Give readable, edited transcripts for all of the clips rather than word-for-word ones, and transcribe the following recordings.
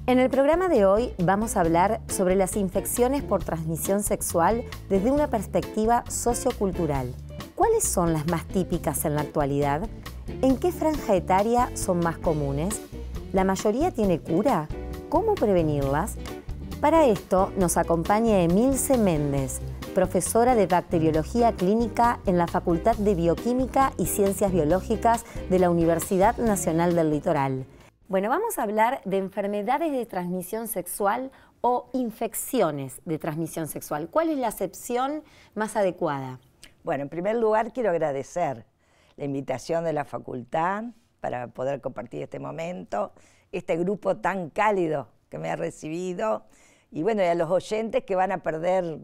En el programa de hoy vamos a hablar sobre las infecciones por transmisión sexual desde una perspectiva sociocultural. ¿Cuáles son las más típicas en la actualidad? ¿En qué franja etaria son más comunes? ¿La mayoría tiene cura? ¿Cómo prevenirlas? Para esto nos acompaña Emilce Méndez, profesora de Bacteriología Clínica en la Facultad de Bioquímica y Ciencias Biológicas de la Universidad Nacional del Litoral. Bueno, vamos a hablar de enfermedades de transmisión sexual o infecciones de transmisión sexual. ¿Cuál es la acepción más adecuada? Bueno, en primer lugar quiero agradecer la invitación de la facultad para poder compartir este momento, este grupo tan cálido que me ha recibido y bueno, y a los oyentes que van a perder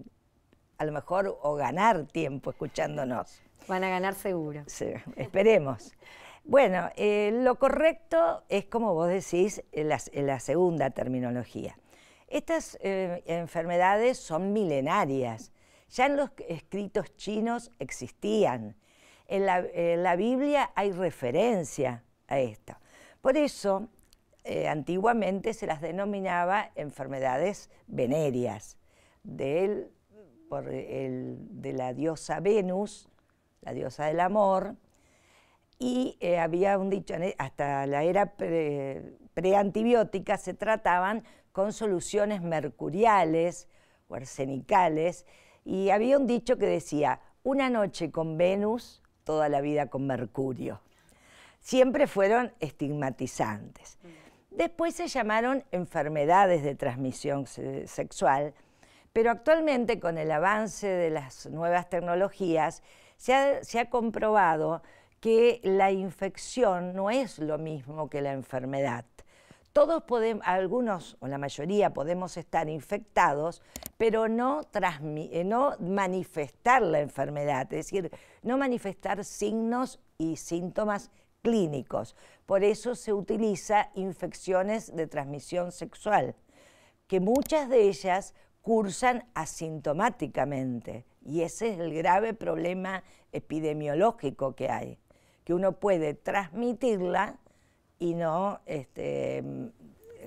a lo mejor o ganar tiempo escuchándonos. Van a ganar seguro. Sí, esperemos. Bueno, lo correcto es, como vos decís, la segunda terminología. Estas enfermedades son milenarias. Ya en los escritos chinos existían. En la Biblia hay referencia a esto. Por eso, antiguamente se las denominaba enfermedades venéreas de la diosa Venus, la diosa del amor. Y había un dicho, hasta la era preantibiótica se trataban con soluciones mercuriales o arsenicales, y había un dicho que decía, una noche con Venus, toda la vida con Mercurio. Siempre fueron estigmatizantes. Después se llamaron enfermedades de transmisión sexual, pero actualmente con el avance de las nuevas tecnologías se ha comprobado que la infección no es lo mismo que la enfermedad. Todos podemos, algunos o la mayoría podemos estar infectados, pero no manifestar la enfermedad, es decir, no manifestar signos y síntomas clínicos. Por eso se utiliza infecciones de transmisión sexual, que muchas de ellas cursan asintomáticamente, y ese es el grave problema epidemiológico que hay, que uno puede transmitirla y no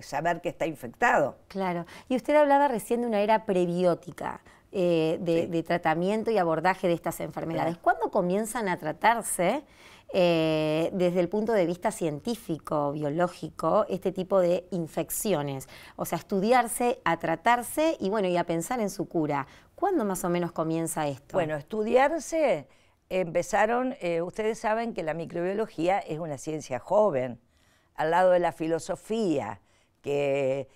saber que está infectado. Claro. Y usted hablaba recién de una era prebiótica, de tratamiento y abordaje de estas enfermedades. Claro. ¿Cuándo comienzan a tratarse desde el punto de vista científico, biológico, este tipo de infecciones? O sea, estudiarse, a tratarse y bueno, y a pensar en su cura. ¿Cuándo más o menos comienza esto? Bueno, estudiarse empezaron, ustedes saben que la microbiología es una ciencia joven, al lado de la filosofía, que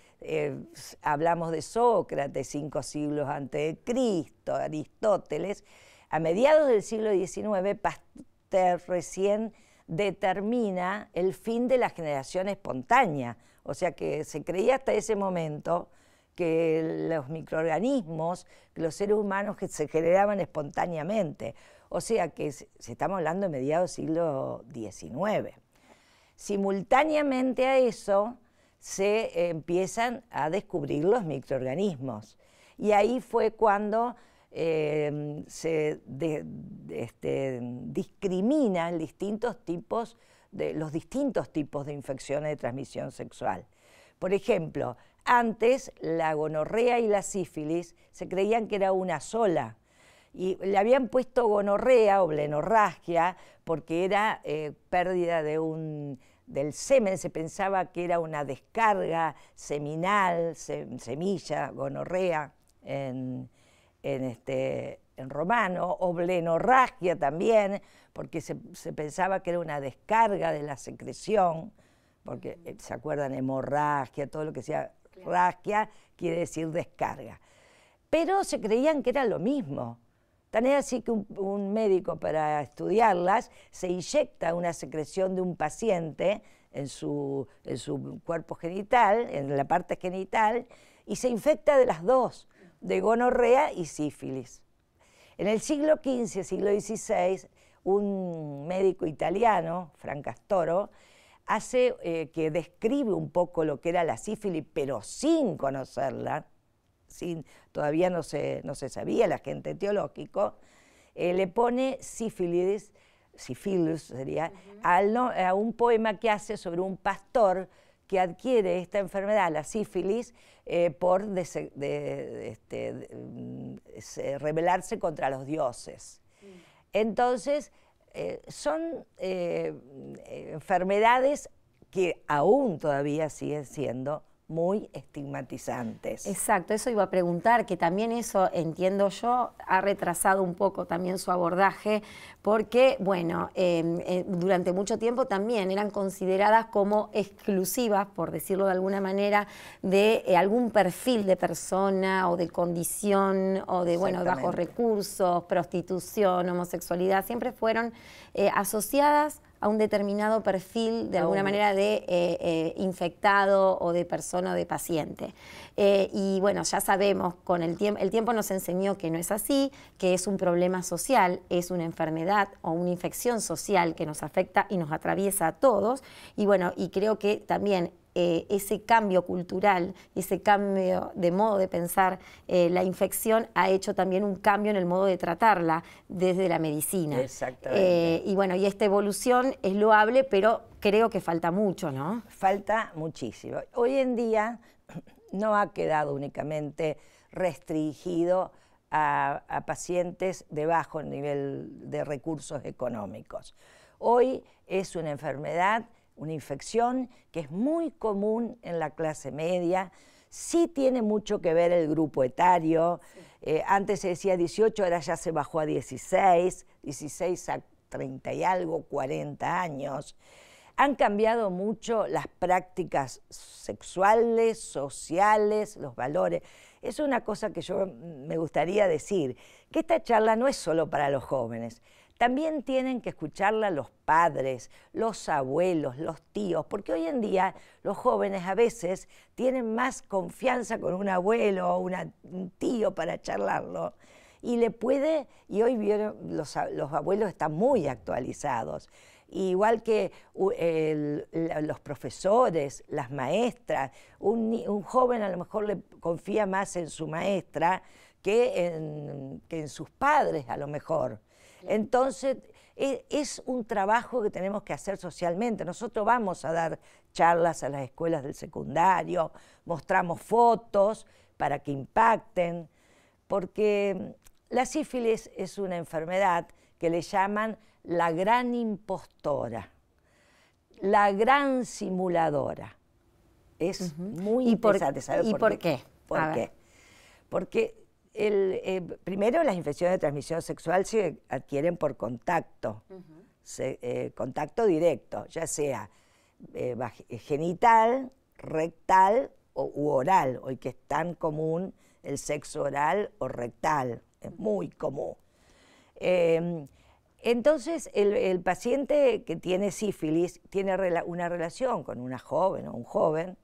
hablamos de Sócrates, 5 siglos antes de Cristo, Aristóteles. A mediados del siglo XIX, Pasteur recién determina el fin de la generación espontánea, o sea que se creía hasta ese momento que los microorganismos, que los seres humanos que se generaban espontáneamente. O sea que estamos hablando de mediados del siglo XIX. Simultáneamente a eso se empiezan a descubrir los microorganismos. Y ahí fue cuando se discriminan los distintos tipos de infecciones de transmisión sexual. Por ejemplo, antes la gonorrea y la sífilis se creían que era una sola, y le habían puesto gonorrea o blenorragia porque era pérdida del semen, se pensaba que era una descarga seminal, semilla, gonorrea en romano, o blenorragia también, porque se pensaba que era una descarga de la secreción, porque se acuerdan, hemorragia, todo lo que sea raquia quiere decir descarga. Pero se creían que era lo mismo. Tan es así que un médico, para estudiarlas, se inyecta una secreción de un paciente en su cuerpo genital, en la parte genital, y se infecta de las dos, de gonorrea y sífilis. En el siglo XV, siglo XVI, un médico italiano, Francastoro, que describe un poco lo que era la sífilis, pero sin conocerla, todavía no se sabía el agente etiológico, le pone sífilis sería, a un poema que hace sobre un pastor que adquiere esta enfermedad, la sífilis, por rebelarse contra los dioses. Entonces, son enfermedades que aún todavía siguen siendo muy estigmatizantes. Exacto, eso iba a preguntar, que también eso, entiendo yo, ha retrasado un poco también su abordaje, porque, bueno, durante mucho tiempo también eran consideradas como exclusivas, por decirlo de alguna manera, de algún perfil de persona o de condición o de, bueno, de bajos recursos, prostitución, homosexualidad, siempre fueron asociadas a un determinado perfil, de alguna manera, de infectado o de persona o de paciente. Y bueno, ya sabemos, con el tiempo nos enseñó que no es así, que es un problema social, es una enfermedad o una infección social que nos afecta y nos atraviesa a todos. Y bueno, y creo que también ese cambio cultural, ese cambio de modo de pensar la infección ha hecho también un cambio en el modo de tratarla desde la medicina. Exactamente. Y bueno, y esta evolución es loable, pero creo que falta mucho, ¿no? Falta muchísimo. Hoy en día no ha quedado únicamente restringido a pacientes de bajo nivel de recursos económicos. Hoy es una enfermedad, una infección que es muy común en la clase media. Sí tiene mucho que ver el grupo etario. Antes se decía 18, ahora ya se bajó a 16 a 30 y algo, 40 años. Han cambiado mucho las prácticas sexuales, sociales, los valores. Es una cosa que yo me gustaría decir, que esta charla no es solo para los jóvenes. También tienen que escucharla los padres, los abuelos, los tíos, porque hoy en día los jóvenes a veces tienen más confianza con un abuelo o un tío para charlarlo. Y hoy vieron, los abuelos están muy actualizados. Igual que los profesores, las maestras, un joven a lo mejor le confía más en su maestra que en sus padres a lo mejor. Entonces, es un trabajo que tenemos que hacer socialmente. Nosotros vamos a dar charlas a las escuelas del secundario, mostramos fotos para que impacten, porque la sífilis es una enfermedad que le llaman la gran impostora, la gran simuladora. Es muy interesante saber por qué. ¿Por qué? Porque primero, las infecciones de transmisión sexual se adquieren por contacto, contacto directo, ya sea genital, rectal u oral, hoy que es tan común el sexo oral o rectal, es muy común. Entonces, el paciente que tiene sífilis tiene una relación con una joven o un joven,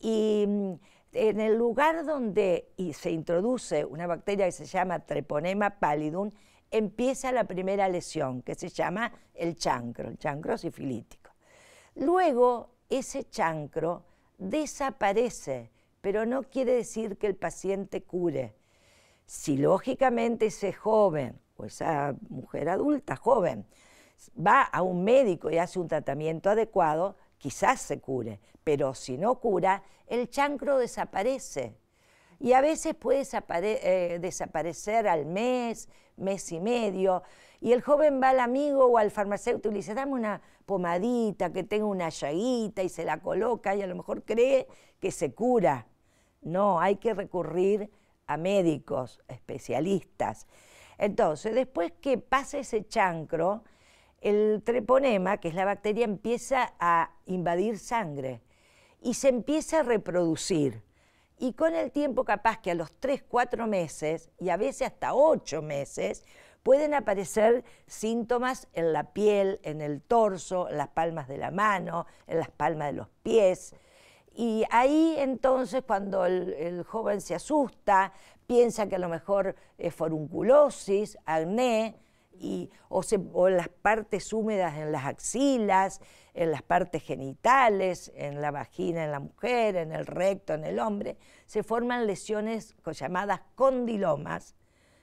y en el lugar donde se introduce una bacteria que se llama Treponema pallidum, empieza la primera lesión, que se llama el chancro sifilítico. Luego, ese chancro desaparece, pero no quiere decir que el paciente cure. Si lógicamente ese joven o esa mujer adulta joven va a un médico y hace un tratamiento adecuado, quizás se cure, pero si no cura, el chancro desaparece. Y a veces puede desaparecer al mes, mes y medio, y el joven va al amigo o al farmacéutico y le dice, dame una pomadita que tenga una llaguita, y se la coloca y a lo mejor cree que se cura. No, hay que recurrir a médicos, especialistas. Entonces, después que pasa ese chancro, el treponema, que es la bacteria, empieza a invadir sangre y se empieza a reproducir. Y con el tiempo, capaz que a los 3, 4 meses, y a veces hasta 8 meses, pueden aparecer síntomas en la piel, en el torso, en las palmas de la mano, en las palmas de los pies. Y ahí entonces, cuando el joven se asusta, piensa que a lo mejor es forunculosis, acné, o en las partes húmedas en las axilas, en las partes genitales, en la vagina en la mujer, en el recto en el hombre, se forman lesiones llamadas condilomas,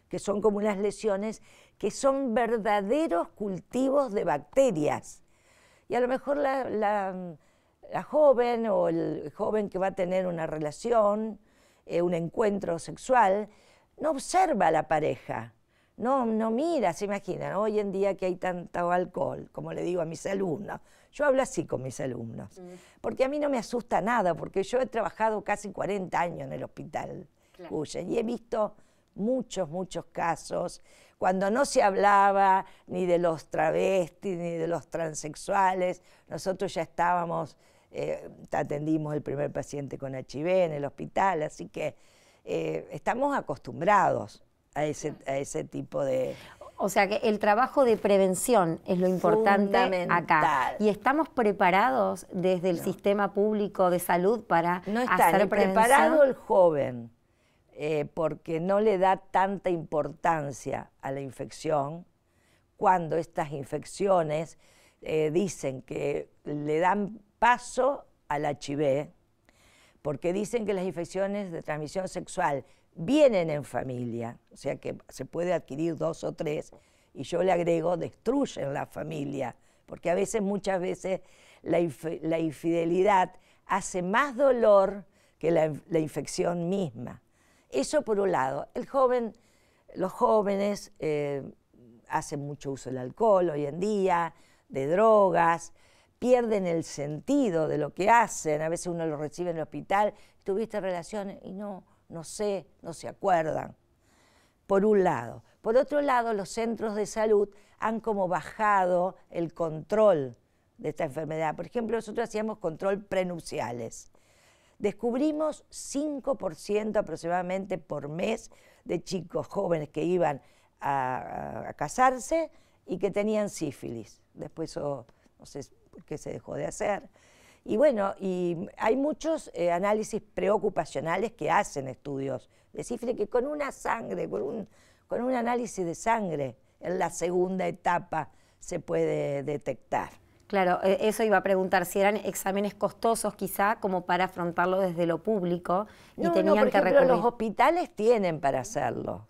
que son como unas lesiones que son verdaderos cultivos de bacterias. Y a lo mejor la joven o el joven que va a tener una relación, un encuentro sexual, no observa a la pareja, no mira, se imaginan, hoy en día que hay tanto alcohol, como le digo a mis alumnos. Yo hablo así con mis alumnos, porque a mí no me asusta nada, porque yo he trabajado casi 40 años en el hospital Cuyen, y he visto muchos casos, cuando no se hablaba ni de los travestis, ni de los transexuales, nosotros ya estábamos, atendimos el primer paciente con HIV en el hospital, así que estamos acostumbrados a ese tipo de... O sea que el trabajo de prevención es lo importante acá. ¿Y estamos preparados desde el sistema público de salud para hacer prevención? Preparado el joven, porque no le da tanta importancia a la infección, cuando estas infecciones dicen que le dan paso al HIV, porque dicen que las infecciones de transmisión sexual vienen en familia, o sea que se puede adquirir 2 o 3, y yo le agrego, destruyen la familia, porque muchas veces, la infidelidad hace más dolor que la infección misma. Eso por un lado. Los jóvenes hacen mucho uso del alcohol hoy en día, de drogas, pierden el sentido de lo que hacen, a veces uno lo recibe en el hospital, tuviste relaciones y no se acuerdan, por un lado. Por otro lado, los centros de salud han como bajado el control de esta enfermedad. Por ejemplo, nosotros hacíamos control prenupciales. Descubrimos 5% aproximadamente por mes de chicos jóvenes que iban a casarse y que tenían sífilis. Después eso, no sé por qué se dejó de hacer. Y bueno, y hay muchos análisis preocupacionales que hacen estudios de sífilis, que con una sangre, con un análisis de sangre, en la segunda etapa se puede detectar. Claro, eso iba a preguntar, si eran exámenes costosos quizá como para afrontarlo desde lo público y tenían que recurrir. Los hospitales tienen para hacerlo,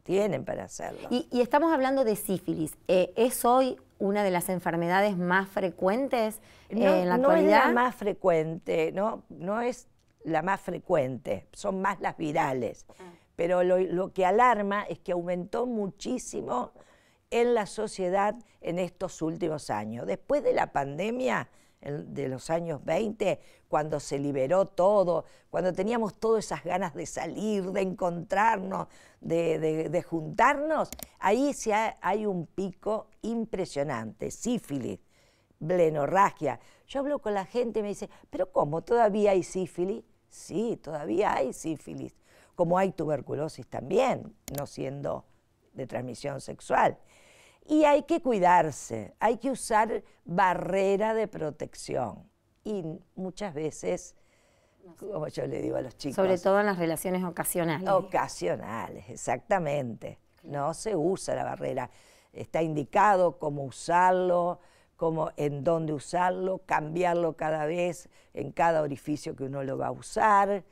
Y estamos hablando de sífilis, ¿es hoy una de las enfermedades más frecuentes en la actualidad? No es la más frecuente, no es la más frecuente, son más las virales. Pero lo que alarma es que aumentó muchísimo en la sociedad en estos últimos años. Después de la pandemia de los años 20, cuando se liberó todo, cuando teníamos todas esas ganas de salir, de encontrarnos, de juntarnos, ahí sí hay un pico impresionante. Sífilis, blenorragia. Yo hablo con la gente y me dice, ¿pero cómo? ¿Todavía hay sífilis? Sí, todavía hay sífilis. Como hay tuberculosis también, no siendo de transmisión sexual. Y hay que cuidarse, hay que usar barrera de protección. Y muchas veces, como yo le digo a los chicos... Sobre todo en las relaciones ocasionales. Ocasionales, exactamente. No se usa la barrera. Está indicado cómo usarlo, en dónde usarlo, cambiarlo cada vez en cada orificio que uno lo va a usar.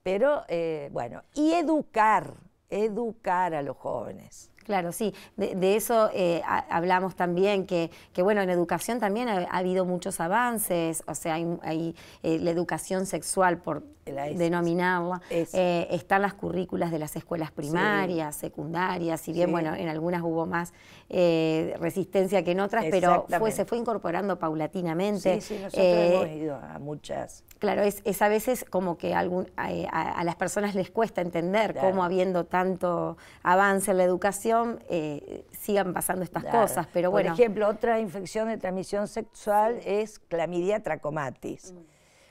Pero, bueno, y educar a los jóvenes. Claro, sí, de eso hablamos también, que bueno, en educación también ha habido muchos avances, o sea, hay la educación sexual, por denominarla, están las currículas de las escuelas primarias, secundarias, si bien, bueno, en algunas hubo más resistencia que en otras, pero se fue incorporando paulatinamente. Sí, nosotros hemos ido a muchas. Claro, es a veces como que a las personas les cuesta entender cómo, habiendo tanto avance en la educación, sigan pasando estas cosas, pero bueno. Por ejemplo, otra infección de transmisión sexual es Clamidia trachomatis.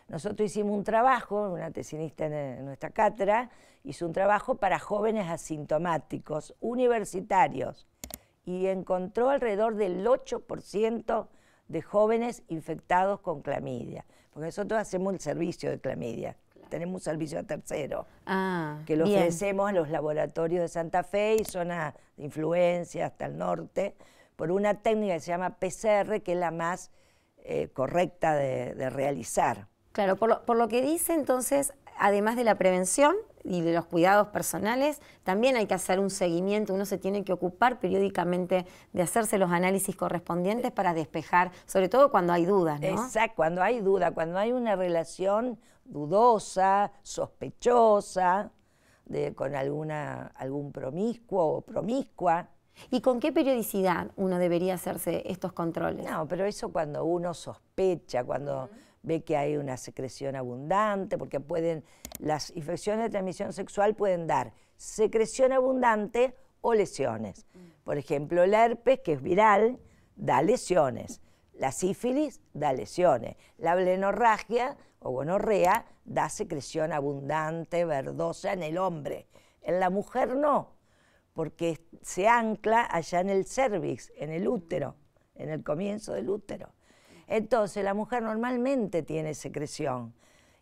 Nosotros hicimos un trabajo, una tesinista en nuestra cátedra, hizo un trabajo para jóvenes asintomáticos, universitarios, y encontró alrededor del 8% de jóvenes infectados con clamidia. Porque nosotros hacemos el servicio de clamidia, tenemos un servicio a tercero, que lo ofrecemos a los laboratorios de Santa Fe y zona de influencia hasta el norte, por una técnica que se llama PCR, que es la más correcta de realizar. Claro, por lo que dice, entonces, además de la prevención y de los cuidados personales, también hay que hacer un seguimiento, uno se tiene que ocupar periódicamente de hacerse los análisis correspondientes para despejar, sobre todo cuando hay dudas, ¿no? Exacto, cuando hay duda, cuando hay una relación dudosa, sospechosa, con algún promiscuo o promiscua. ¿Y con qué periodicidad uno debería hacerse estos controles? No, pero eso cuando uno sospecha, cuando ve que hay una secreción abundante, porque las infecciones de transmisión sexual pueden dar secreción abundante o lesiones. Por ejemplo, el herpes, que es viral, da lesiones. La sífilis da lesiones. La blenorragia o gonorrea da secreción abundante, verdosa en el hombre. En la mujer no, porque se ancla allá en el cérvix, en el útero, en el comienzo del útero. Entonces la mujer normalmente tiene secreción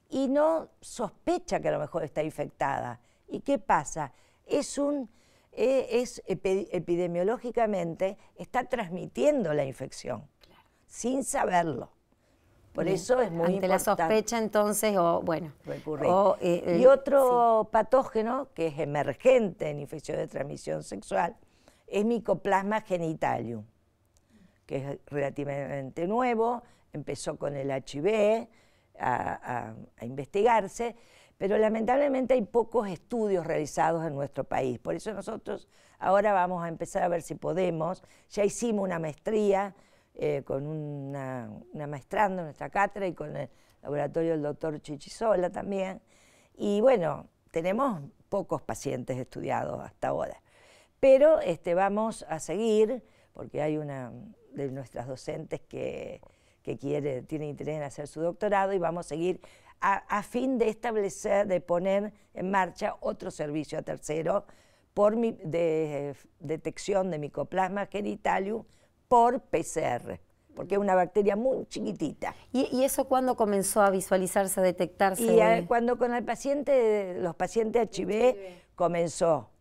y no sospecha que a lo mejor está infectada. ¿Y qué pasa? Epidemiológicamente está transmitiendo la infección, sin saberlo. Por eso es muy ante importante. la sospecha, entonces, recurrir. Y otro patógeno que es emergente en infección de transmisión sexual es Mycoplasma genitalium, que es relativamente nuevo, empezó con el HIV a investigarse, pero lamentablemente hay pocos estudios realizados en nuestro país. Por eso nosotros ahora vamos a empezar a ver si podemos. Ya hicimos una maestría con una maestranda en nuestra cátedra y con el laboratorio del doctor Chichisola también. Y bueno, tenemos pocos pacientes estudiados hasta ahora. Pero vamos a seguir, porque hay una de nuestras docentes que tiene interés en hacer su doctorado, y vamos a seguir a fin de establecer, de poner en marcha otro servicio a tercero de detección de Mycoplasma genitalium por PCR, porque es una bacteria muy chiquitita. ¿Y eso cuándo comenzó a visualizarse, a detectarse? Y cuando con los pacientes HIV comenzó.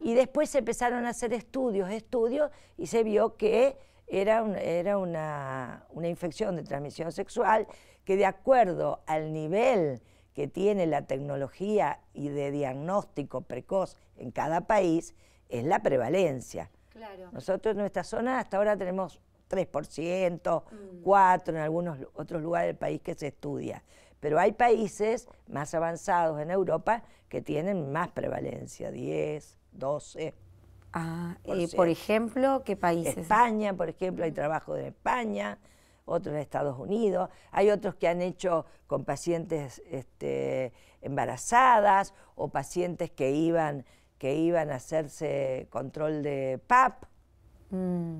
Y después se empezaron a hacer estudios, y se vio que era una infección de transmisión sexual que, de acuerdo al nivel que tiene la tecnología y de diagnóstico precoz en cada país, es la prevalencia. Claro. Nosotros en nuestra zona hasta ahora tenemos 3%, 4% en algunos otros lugares del país que se estudia. Pero hay países más avanzados en Europa que tienen más prevalencia, 10, 12%. Por ejemplo, ¿qué países? España, por ejemplo, hay trabajo de España, otros en Estados Unidos, hay otros que han hecho con pacientes embarazadas o pacientes que iban a hacerse control de PAP.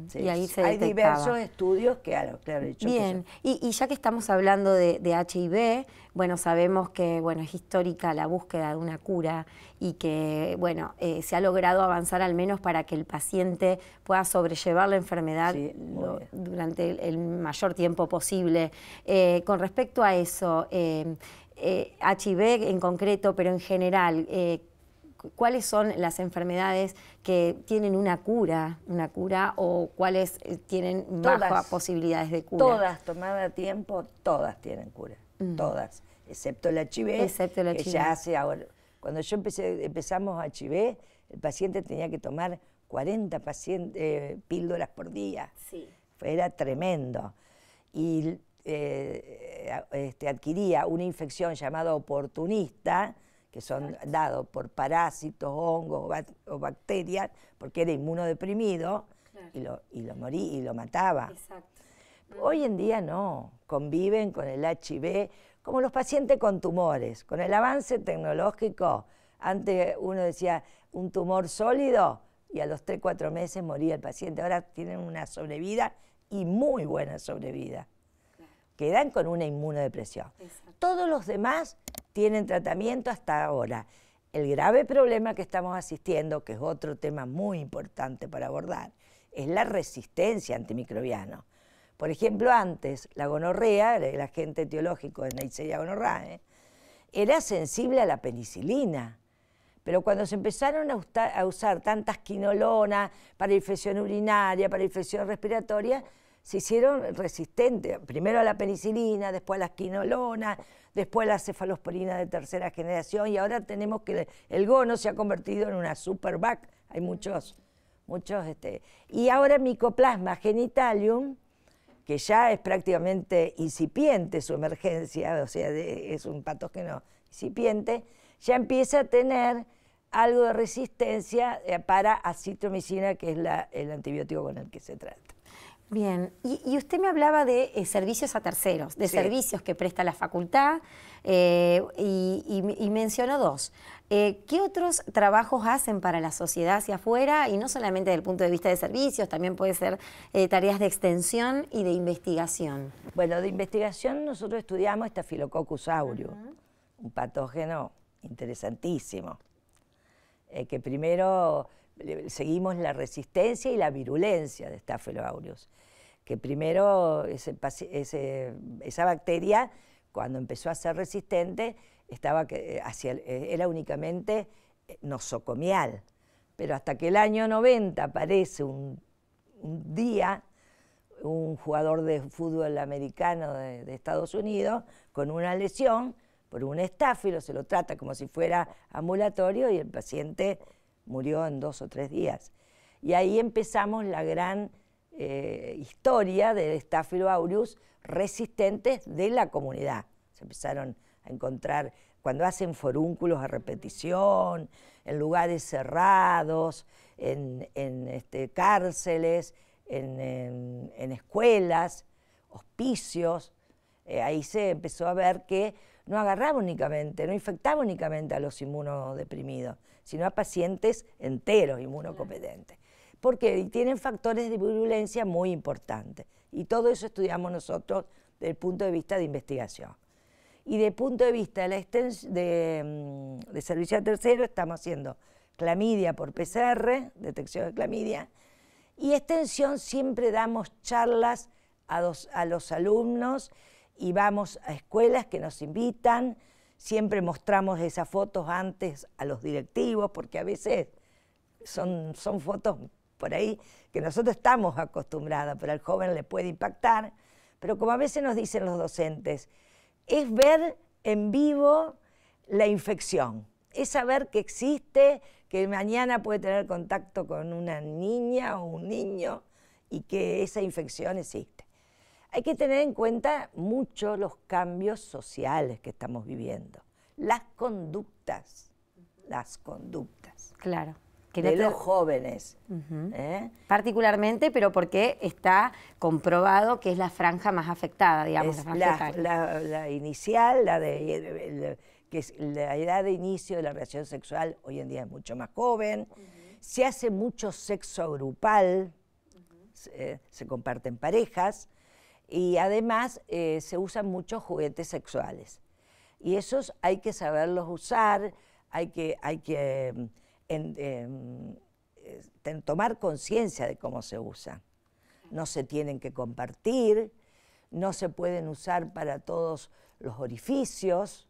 Sí, y ahí se hay detectaba. diversos estudios que han hecho. Bien, y ya que estamos hablando de HIV, bueno, sabemos que es histórica la búsqueda de una cura y que se ha logrado avanzar al menos para que el paciente pueda sobrellevar la enfermedad durante el mayor tiempo posible. Con respecto a eso, HIV en concreto, pero en general, ¿cuáles son las enfermedades que tienen una cura o cuáles tienen bajas posibilidades de cura? Todas, tomada a tiempo, todas tienen cura, todas, excepto el HIV, que ya hace ahora. Cuando empezamos HIV, el paciente tenía que tomar 40 píldoras por día. Sí. Era tremendo. Y adquiría una infección llamada oportunista, que son dados por parásitos, hongos o bacterias, porque era inmunodeprimido, y lo mataba. Exacto. Hoy en día no, conviven con el HIV, como los pacientes con tumores. Con el avance tecnológico, antes uno decía un tumor sólido y a los 3 o 4 meses moría el paciente. Ahora tienen una sobrevida y muy buena sobrevida. Quedan con una inmunodepresión. Exacto. Todos los demás tienen tratamiento hasta ahora. El grave problema que estamos asistiendo, que es otro tema muy importante para abordar, es la resistencia antimicrobiana. Por ejemplo, antes la gonorrea, el agente etiológico de Neisseria gonorrhoeae, era sensible a la penicilina. Pero cuando se empezaron a usar tantas quinolonas para infección urinaria, para infección respiratoria, se hicieron resistentes, primero a la penicilina, después a las quinolonas, después la cefalosporina de tercera generación, y ahora tenemos que el gono se ha convertido en una supervac. Hay muchos, y ahora Mycoplasma genitalium, que ya es prácticamente incipiente su emergencia, o sea, es un patógeno incipiente, ya empieza a tener algo de resistencia para acitromicina, que es el antibiótico con el que se trata. Bien, y usted me hablaba de servicios a terceros, de servicios que presta la facultad, y mencionó dos. ¿Qué otros trabajos hacen para la sociedad hacia afuera? Y no solamente desde el punto de vista de servicios, también puede ser tareas de extensión y de investigación. Bueno, de investigación nosotros estudiamos Staphylococcus aureus, un patógeno interesantísimo, que primero seguimos la resistencia y la virulencia de Staphylococcus aureus, que primero esa bacteria, cuando empezó a ser resistente, era únicamente nosocomial, pero hasta que el año 90 aparece un día un jugador de fútbol americano de Estados Unidos con una lesión por un estáfilo, se lo trata como si fuera ambulatorio y el paciente murió en 2 o 3 días. Y ahí empezamos la gran historia de Staphylococcus aureus resistentes de la comunidad. Se empezaron a encontrar cuando hacen forúnculos a repetición, en lugares cerrados, en cárceles, en escuelas, hospicios. Ahí se empezó a ver que no agarraba únicamente, no infectaba únicamente a los inmunodeprimidos, sino a pacientes enteros inmunocompetentes. Porque tienen factores de virulencia muy importantes. Y todo eso estudiamos nosotros desde el punto de vista de investigación. Y desde el punto de vista de servicio a tercero, estamos haciendo clamidia por PCR, detección de clamidia, y extensión siempre damos charlas a los alumnos y vamos a escuelas que nos invitan, siempre mostramos esas fotos antes a los directivos, porque a veces son fotos por ahí que nosotros estamos acostumbrados, pero al joven le puede impactar. Pero como a veces nos dicen los docentes, es ver en vivo la infección, es saber que existe, que mañana puede tener contacto con una niña o un niño y que esa infección existe. Hay que tener en cuenta mucho los cambios sociales que estamos viviendo, las conductas. Claro. De los jóvenes. Particularmente, pero porque está comprobado que es la franja más afectada, digamos. La inicial, que es la edad de inicio de la relación sexual, hoy en día es mucho más joven. Se hace mucho sexo grupal, se comparten parejas, y además se usan muchos juguetes sexuales. Y esos hay que saberlos usar, hay que tomar conciencia de cómo se usan. No se tienen que compartir, no se pueden usar para todos los orificios.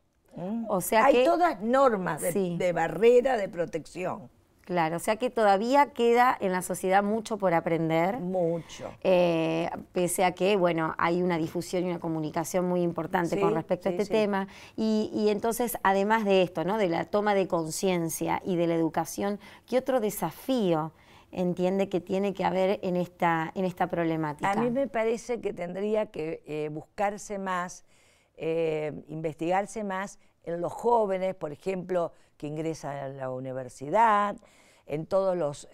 O sea hay todas normas de barrera, de protección. Claro, o sea que todavía queda en la sociedad mucho por aprender. Mucho. Pese a que, bueno, hay una difusión y una comunicación muy importante con respecto a este tema. Y entonces, además de esto, ¿no?, de la toma de conciencia y de la educación, ¿qué otro desafío entiende que tiene que haber en esta problemática? A mí me parece que tendría que buscarse más, investigarse más en los jóvenes, por ejemplo, que ingresan a la universidad, en todos los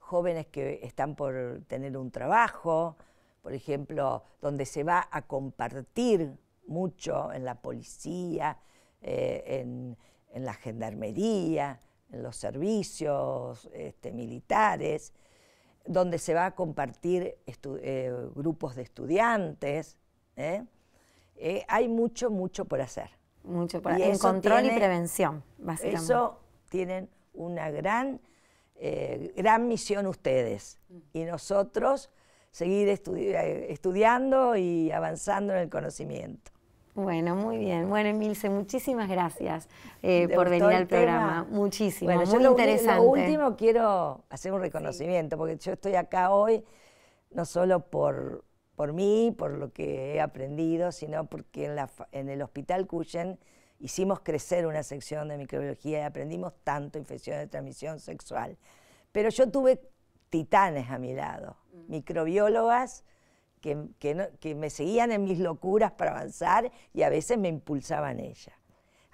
jóvenes que están por tener un trabajo, por ejemplo, donde se va a compartir mucho en la policía, en la gendarmería, en los servicios militares, donde se va a compartir grupos de estudiantes. Hay mucho por hacer. En control y prevención, básicamente. Eso tienen una gran misión ustedes. Y nosotros seguir estudiando y avanzando en el conocimiento. Bueno, muy bien. Bueno, Emilce, muchísimas gracias por venir al programa. Muchísimo, bueno, muy interesante. Lo último, quiero hacer un reconocimiento, porque yo estoy acá hoy no solo por por mí, por lo que he aprendido, sino porque en el Hospital Cuyen hicimos crecer una sección de microbiología y aprendimos tanto infecciones de transmisión sexual. Pero yo tuve titanes a mi lado, microbiólogas que me seguían en mis locuras para avanzar y a veces me impulsaban ellas.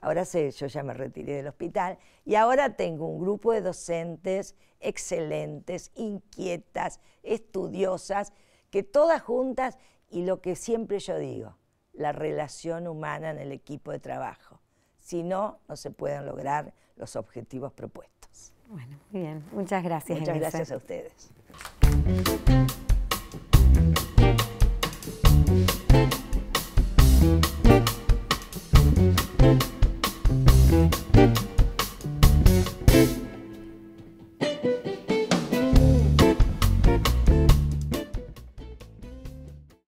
Ahora yo ya me retiré del hospital y ahora tengo un grupo de docentes excelentes, inquietas, estudiosas, que todas juntas, y lo que siempre yo digo, la relación humana en el equipo de trabajo. Si no, no se pueden lograr los objetivos propuestos. Bueno, muy bien. Muchas gracias. Muchas gracias a ustedes.